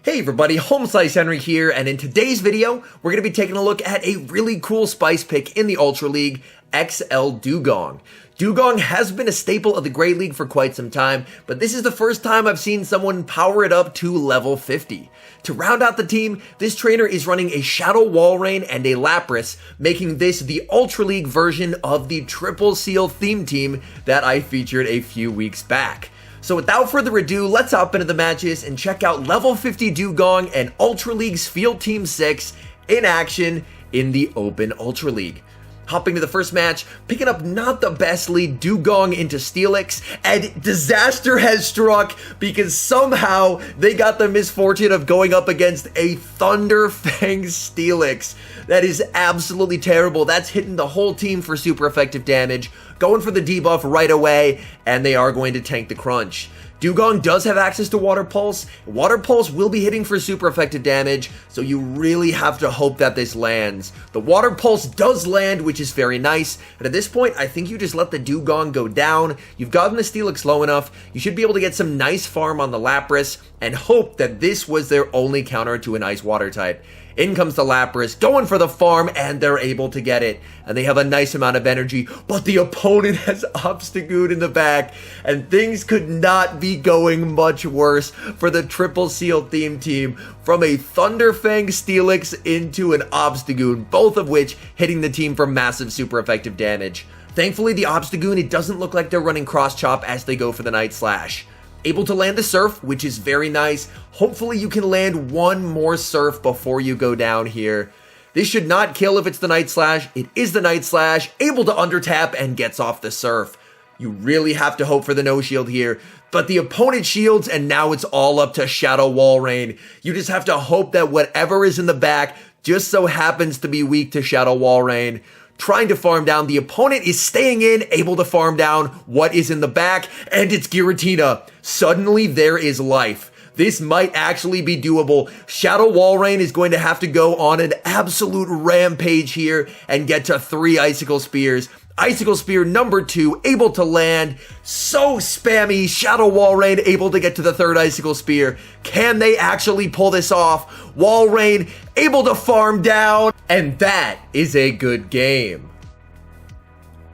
Hey everybody, HomeSliceHenry here, and in today's video, we're going to be taking a look at a really cool spice pick in the Ultra League, XL DEWGONG. DEWGONG has been a staple of the Great League for quite some time, but this is the first time I've seen someone power it up to level 50. To round out the team, this trainer is running a Shadow Walrein and a Lapras, making this the Ultra League version of the Triple Seal theme team that I featured a few weeks back. So without further ado, let's hop into the matches and check out level 50 DEWGONG and Ultra League's Field Team 6 in action in the Open Ultra League. Hopping to the first match, picking up not the best lead, DEWGONG into Steelix, and disaster has struck because somehow they got the misfortune of going up against a Thunderfang Steelix. That is absolutely terrible. That's hitting the whole team for super effective damage, going for the debuff right away, and they are going to tank the crunch. DEWGONG does have access to Water Pulse. Water Pulse will be hitting for super effective damage, so you really have to hope that this lands. The Water Pulse does land, which is very nice, but at this point, I think you just let the DEWGONG go down. You've gotten the Steelix low enough, you should be able to get some nice farm on the Lapras, and hope that this was their only counter to an Ice Water type. In comes the Lapras, going for the farm, and they're able to get it. And they have a nice amount of energy, but the opponent has Obstagoon in the back, and things could not be going much worse for the Triple Seal theme team. From a Thunderfang Steelix into an Obstagoon, both of which hitting the team for massive super effective damage. Thankfully, the Obstagoon, it doesn't look like they're running Cross Chop as they go for the Night Slash. Able to land the Surf, which is very nice. Hopefully you can land one more Surf before you go down here. This should not kill if it's the Night Slash. It is the Night Slash, able to undertap and gets off the Surf. You really have to hope for the no shield here, but the opponent shields and now it's all up to Shadow Walrein. You just have to hope that whatever is in the back just so happens to be weak to Shadow Walrein. Trying to farm down, the opponent is staying in, able to farm down what is in the back, and it's Giratina. Suddenly there is life. This might actually be doable. Shadow Walrein is going to have to go on an absolute rampage here and get to 3 Icicle Spears. Icicle Spear number 2, able to land. So spammy. Shadow Walrein able to get to the 3rd Icicle Spear. Can they actually pull this off? Walrein able to farm down. And that is a good game.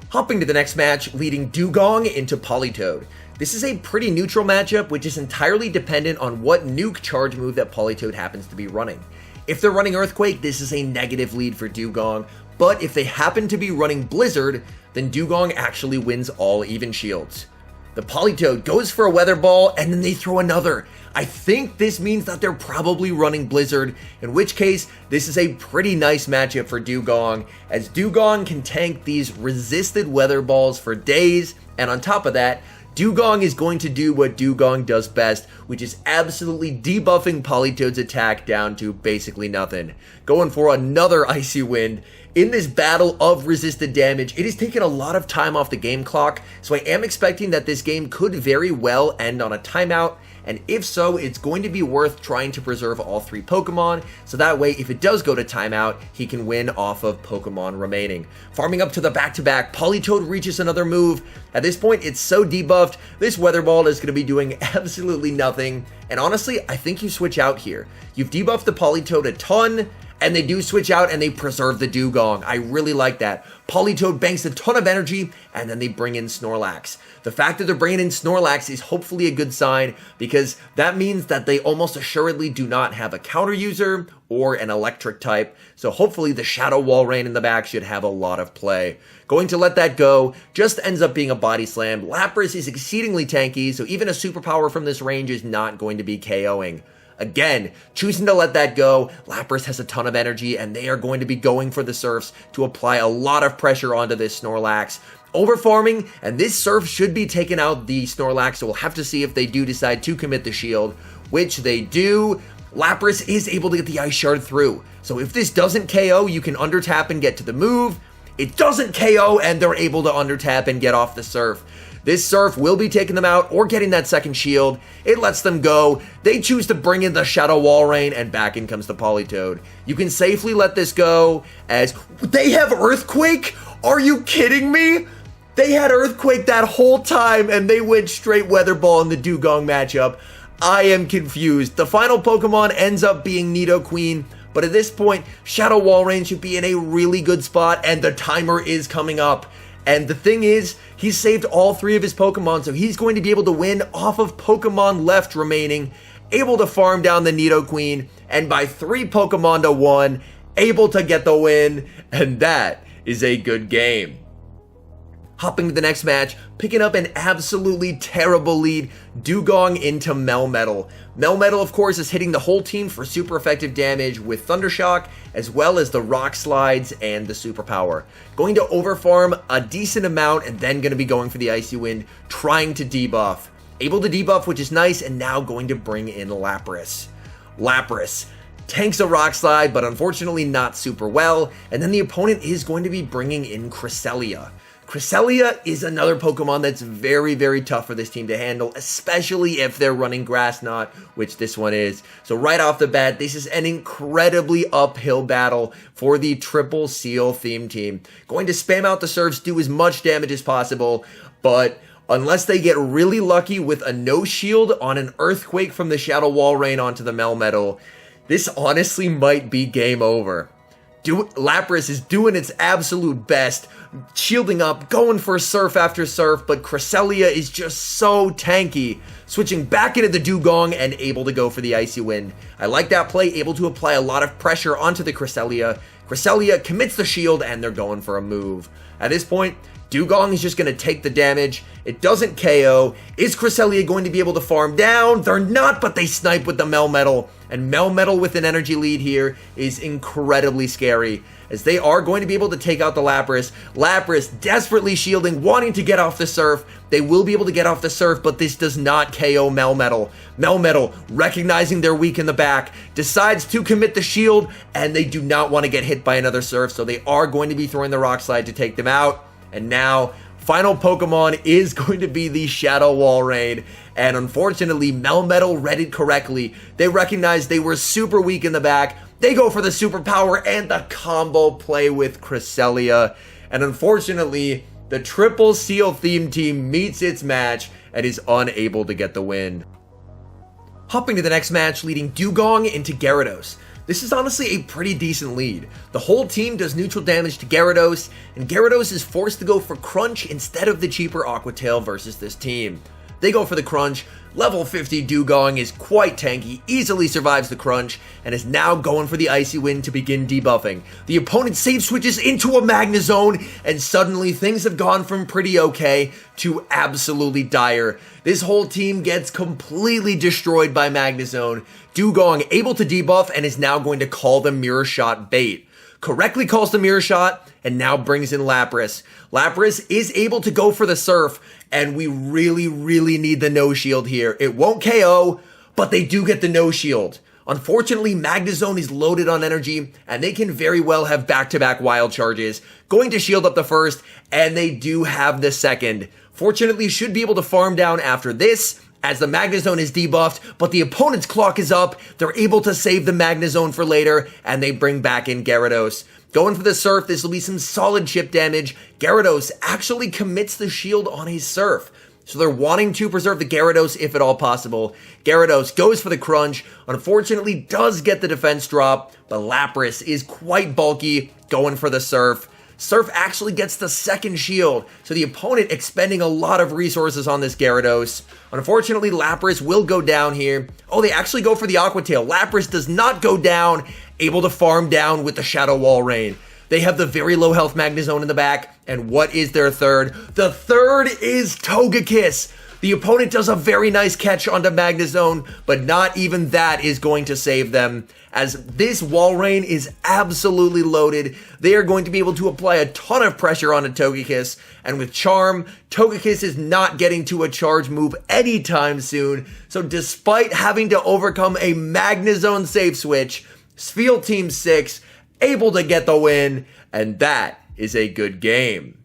Hopping to the next match, leading DEWGONG into Politoed. This is a pretty neutral matchup, which is entirely dependent on what nuke charge move that Politoed happens to be running. If they're running Earthquake, this is a negative lead for DEWGONG, but if they happen to be running Blizzard, then DEWGONG actually wins all even shields. The Politoed goes for a Weather Ball, and then they throw another. I think this means that they're probably running Blizzard, in which case, this is a pretty nice matchup for DEWGONG, as DEWGONG can tank these resisted Weather Balls for days, and on top of that, DEWGONG is going to do what DEWGONG does best, which is absolutely debuffing Politoed's attack down to basically nothing. Going for another Icy Wind. In this battle of resisted damage, it has taken a lot of time off the game clock, so I am expecting that this game could very well end on a timeout, and if so, it's going to be worth trying to preserve all 3 Pokemon, so that way, if it does go to timeout, he can win off of Pokemon remaining. Farming up to the back-to-back, Politoed reaches another move. At this point, it's so debuffed, this Weather Ball is going to be doing absolutely nothing, and honestly, I think you switch out here. You've debuffed the Politoed a ton, and they do switch out and they preserve the DEWGONG. I really like that. Politoed banks a ton of energy, and then they bring in Snorlax. The fact that they're bringing in Snorlax is hopefully a good sign, because that means that they almost assuredly do not have a counter user or an electric type, so hopefully the Shadow Walrein in the back should have a lot of play. Going to let that go, just ends up being a body slam. Lapras is exceedingly tanky, so even a superpower from this range is not going to be KOing. Again, choosing to let that go, Lapras has a ton of energy, and they are going to be going for the Surfs to apply a lot of pressure onto this Snorlax. Overfarming, and this Surf should be taking out the Snorlax, so we'll have to see if they do decide to commit the shield, which they do. Lapras is able to get the Ice Shard through, so if this doesn't KO, you can undertap and get to the move. It doesn't KO, and they're able to undertap and get off the Surf. This Surf will be taking them out or getting that second shield. It lets them go. They choose to bring in the Shadow Walrein, and back in comes the Politoed. You can safely let this go as they have Earthquake? Are you kidding me? They had Earthquake that whole time, and they went straight Weather Ball in the DEWGONG matchup. I am confused. The final Pokemon ends up being Nidoqueen, but at this point, Shadow Walrein should be in a really good spot, and the timer is coming up. And the thing is, he's saved all 3 of his Pokemon, so he's going to be able to win off of Pokemon left remaining, able to farm down the Nidoqueen, and by 3 Pokemon to 1, able to get the win, and that is a good game. Hopping to the next match, picking up an absolutely terrible lead, DEWGONG into Melmetal. Melmetal, of course, is hitting the whole team for super effective damage with Thundershock, as well as the Rock Slides and the Superpower. Going to overfarm a decent amount and then going to be going for the Icy Wind, trying to debuff. Able to debuff, which is nice, and now going to bring in Lapras. Lapras tanks a Rock Slide, but unfortunately not super well, and then the opponent is going to be bringing in Cresselia. Cresselia is another Pokemon that's very, very tough for this team to handle, especially if they're running Grass Knot, which this one is. So right off the bat, this is an incredibly uphill battle for the Triple Seal theme team. Going to spam out the Surfs, do as much damage as possible, but unless they get really lucky with a no shield on an Earthquake from the Shadow Walrein onto the Melmetal, this honestly might be game over. Lapras is doing its absolute best, shielding up, going for Surf after Surf, but Cresselia is just so tanky, switching back into the DEWGONG and able to go for the Icy Wind. I like that play, able to apply a lot of pressure onto the Cresselia. Cresselia commits the shield and they're going for a move. At this point, DEWGONG is just going to take the damage. It doesn't KO. Is Cresselia going to be able to farm down? They're not, but they snipe with the Melmetal. And Melmetal with an energy lead here is incredibly scary, as they are going to be able to take out the Lapras. Lapras desperately shielding, wanting to get off the Surf. They will be able to get off the Surf, but this does not KO Melmetal. Melmetal, recognizing they're weak in the back, decides to commit the shield, and they do not want to get hit by another Surf, so they are going to be throwing the Rock Slide to take them out. And now, final Pokemon is going to be the Shadow Walrein, and unfortunately, Melmetal read it correctly. They recognized they were super weak in the back. They go for the Superpower and the combo play with Cresselia, and unfortunately, the Triple Seal theme team meets its match and is unable to get the win. Hopping to the next match, leading DEWGONG into Gyarados. This is honestly a pretty decent lead. The whole team does neutral damage to Gyarados, and Gyarados is forced to go for Crunch instead of the cheaper Aqua Tail versus this team. They go for the Crunch. Level 50 DEWGONG is quite tanky, easily survives the Crunch, and is now going for the Icy Wind to begin debuffing. The opponent save switches into a Magnazone, and suddenly things have gone from pretty okay to absolutely dire. This whole team gets completely destroyed by Magnazone. DEWGONG able to debuff and is now going to call the Mirror Shot bait. Correctly calls the Mirror Shot and now brings in Lapras. Lapras is able to go for the Surf, and we really, really need the no shield here. It won't KO, but they do get the no shield. Unfortunately, Magnazone is loaded on energy, and they can very well have back-to-back wild charges. Going to shield up the first, and they do have the second. Fortunately, should be able to farm down after this, as the Magnazone is debuffed, but the opponent's clock is up. They're able to save the Magnazone for later, and they bring back in Gyarados. Going for the Surf, this will be some solid chip damage. Gyarados actually commits the shield on his Surf, so they're wanting to preserve the Gyarados if at all possible. Gyarados goes for the Crunch, unfortunately does get the defense drop, but Lapras is quite bulky, going for the Surf. Surf actually gets the second shield, so the opponent expending a lot of resources on this Gyarados. Unfortunately, Lapras will go down here. Oh, they actually go for the Aqua Tail. Lapras does not go down, able to farm down with the Shadow Walrein. They have the very low health Magnazone in the back, and what is their third? The third is Togekiss. The opponent does a very nice catch onto Magnazone, but not even that is going to save them, as this Walrein is absolutely loaded. They are going to be able to apply a ton of pressure onto Togekiss, and with Charm, Togekiss is not getting to a charge move anytime soon, so despite having to overcome a Magnazone save switch, Field Team 6 able to get the win, and that is a good game.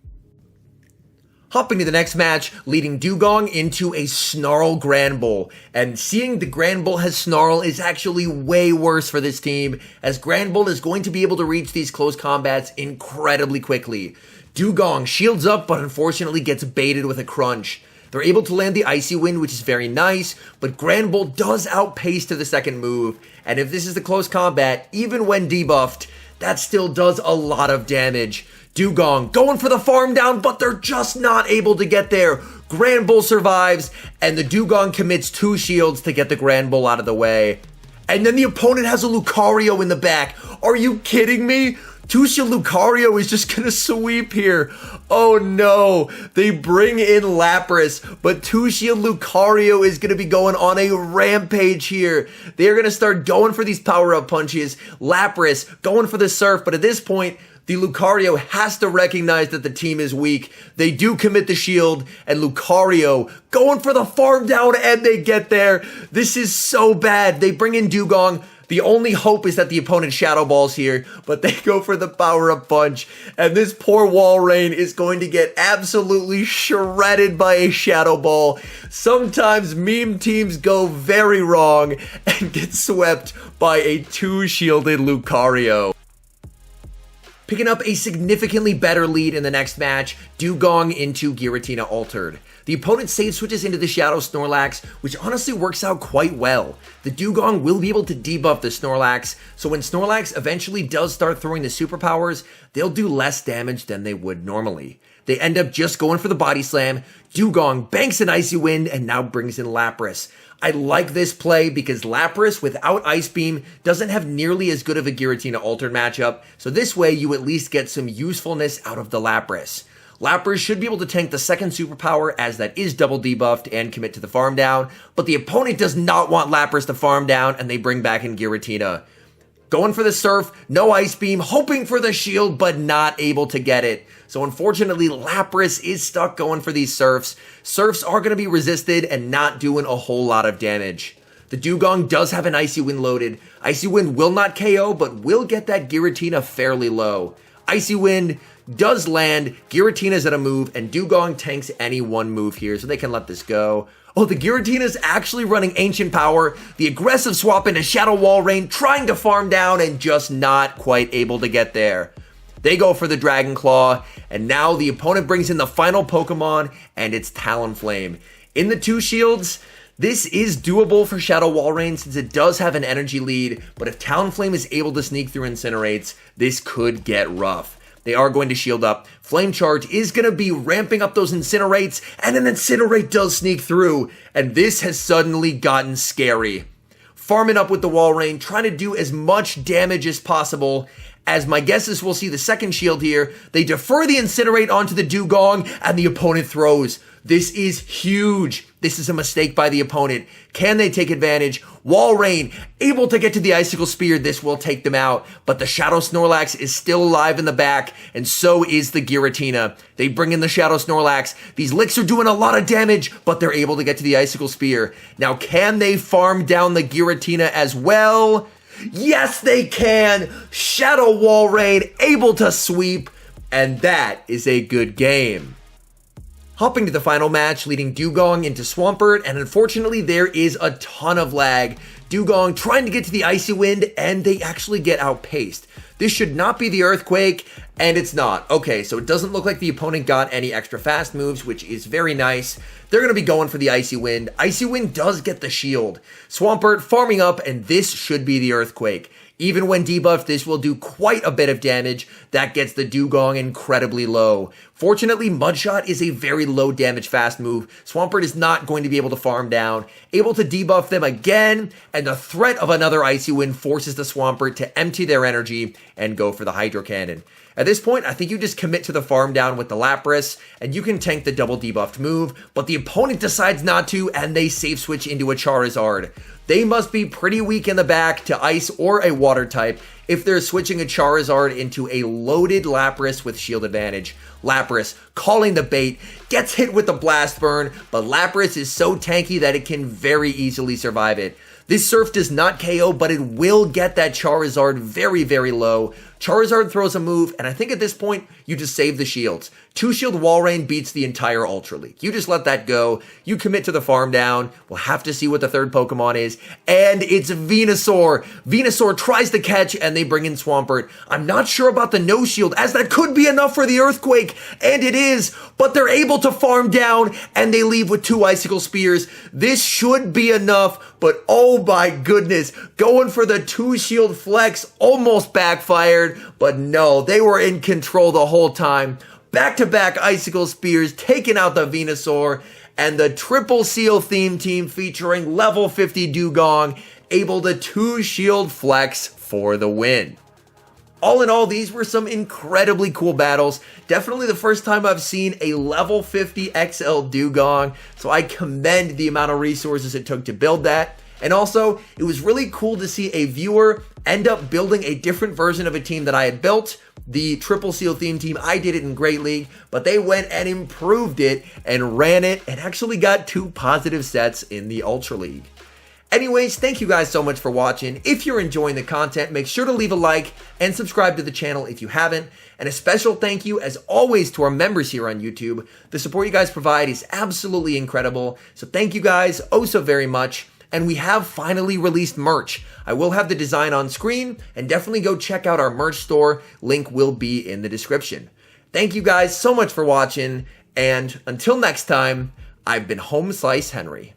Hopping to the next match, leading DEWGONG into a Snarl Granbull. And seeing the Granbull has Snarl is actually way worse for this team, as Granbull is going to be able to reach these close combats incredibly quickly. DEWGONG shields up, but unfortunately gets baited with a Crunch. They're able to land the Icy Wind, which is very nice, but Granbull does outpace to the second move, and if this is the close combat, even when debuffed, that still does a lot of damage. DEWGONG going for the farm down, but they're just not able to get there. Granbull survives, and the DEWGONG commits 2 shields to get the Granbull out of the way. And then the opponent has a Lucario in the back. Are you kidding me? 2-shield Lucario is just gonna sweep here. Oh no, they bring in Lapras, but 2-shield Lucario is gonna be going on a rampage here. They're gonna start going for these power-up punches. Lapras going for the Surf, but at this point, the Lucario has to recognize that the team is weak. They do commit the shield, and Lucario going for the farm down, and they get there. This is so bad. They bring in DEWGONG. The only hope is that the opponent Shadow Balls here, but they go for the power-up punch, and this poor Walrein is going to get absolutely shredded by a Shadow Ball. Sometimes meme teams go very wrong and get swept by a 2-shielded Lucario. Picking up a significantly better lead in the next match, DEWGONG into Giratina Altered. The opponent save switches into the Shadow Snorlax, which honestly works out quite well. The DEWGONG will be able to debuff the Snorlax, so when Snorlax eventually does start throwing the superpowers, they'll do less damage than they would normally. They end up just going for the Body Slam. DEWGONG banks an Icy Wind and now brings in Lapras. I like this play because Lapras without Ice Beam doesn't have nearly as good of a Giratina Altered matchup, so this way you at least get some usefulness out of the Lapras. Lapras should be able to tank the second superpower as that is double debuffed and commit to the farm down, but the opponent does not want Lapras to farm down and they bring back in Giratina. Going for the Surf, no Ice Beam, hoping for the shield, but not able to get it. So unfortunately, Lapras is stuck going for these Surfs. Surfs are going to be resisted and not doing a whole lot of damage. The DEWGONG does have an Icy Wind loaded. Icy Wind will not KO, but will get that Giratina fairly low. Icy Wind does land, Giratina's at a move, and DEWGONG tanks any one move here, so they can let this go. Oh, the Giratina's actually running Ancient Power, the aggressive swap into Shadow Walrein, trying to farm down and just not quite able to get there. They go for the Dragon Claw, and now the opponent brings in the final Pokemon, and it's Talonflame. In the 2 shields, this is doable for Shadow Walrein since it does have an energy lead, but if Talonflame is able to sneak through Incinerates, this could get rough. They are going to shield up. Flame Charge is going to be ramping up those Incinerates, and an Incinerate does sneak through, and this has suddenly gotten scary. Farming up with the Walrein, trying to do as much damage as possible. As my guesses will see the second shield here, they defer the Incinerate onto the DEWGONG, and the opponent throws. This is huge. This is a mistake by the opponent. Can they take advantage? Walrein able to get to the Icicle Spear. This will take them out, but the Shadow Snorlax is still alive in the back, and so is the Giratina. They bring in the Shadow Snorlax. These licks are doing a lot of damage, but they're able to get to the Icicle Spear. Now, can they farm down the Giratina as well? Yes, they can. Shadow Walrein able to sweep, and that is a good game. Hopping to the final match, leading DEWGONG into Swampert, and unfortunately there is a ton of lag. DEWGONG trying to get to the Icy Wind, and they actually get outpaced. This should not be the Earthquake, and it's not. Okay, so it doesn't look like the opponent got any extra fast moves, which is very nice. They're going to be going for the Icy Wind. Icy Wind does get the shield. Swampert farming up, and this should be the Earthquake. Even when debuffed, this will do quite a bit of damage. That gets the DEWGONG incredibly low. Fortunately, Mudshot is a very low damage fast move. Swampert is not going to be able to farm down. Able to debuff them again, and the threat of another Icy Wind forces the Swampert to empty their energy and go for the Hydro Cannon. At this point, I think you just commit to the farm down with the Lapras, and you can tank the double debuffed move, but the opponent decides not to, and they safe switch into a Charizard. They must be pretty weak in the back to Ice or a Water type if they're switching a Charizard into a loaded Lapras with shield advantage. Lapras, calling the bait, gets hit with the Blast Burn, but Lapras is so tanky that it can very easily survive it. This Surf does not KO, but it will get that Charizard very, very low. Charizard throws a move, and I think at this point, you just save the shields. 2-shield Walrein beats the entire Ultra League. You just let that go. You commit to the farm down. We'll have to see what the third Pokemon is. And it's Venusaur. Venusaur tries to catch, and they bring in Swampert. I'm not sure about the no shield, as that could be enough for the Earthquake. And it is, but they're able to farm down, and they leave with 2 Icicle Spears. This should be enough, but oh my goodness, going for the 2-shield flex almost backfired, but no, they were in control the whole time. Back-to-back Icicle Spears, taking out the Venusaur, and the Triple Seal theme team featuring level 50 DEWGONG, able to 2-shield flex for the win. All in all, these were some incredibly cool battles. Definitely the first time I've seen a level 50 XL DEWGONG, so I commend the amount of resources it took to build that. And also, it was really cool to see a viewer end up building a different version of a team that I had built. The Triple Seal theme team, I did it in Great League, but they went and improved it and ran it and actually got 2 positive sets in the Ultra League. Anyways, thank you guys so much for watching. If you're enjoying the content, make sure to leave a like and subscribe to the channel if you haven't. And a special thank you, as always, to our members here on YouTube. The support you guys provide is absolutely incredible. So thank you guys oh so very much. And we have finally released merch. I will have the design on screen, and definitely go check out our merch store. Link will be in the description. Thank you guys so much for watching, and until next time, I've been HomeSliceHenry.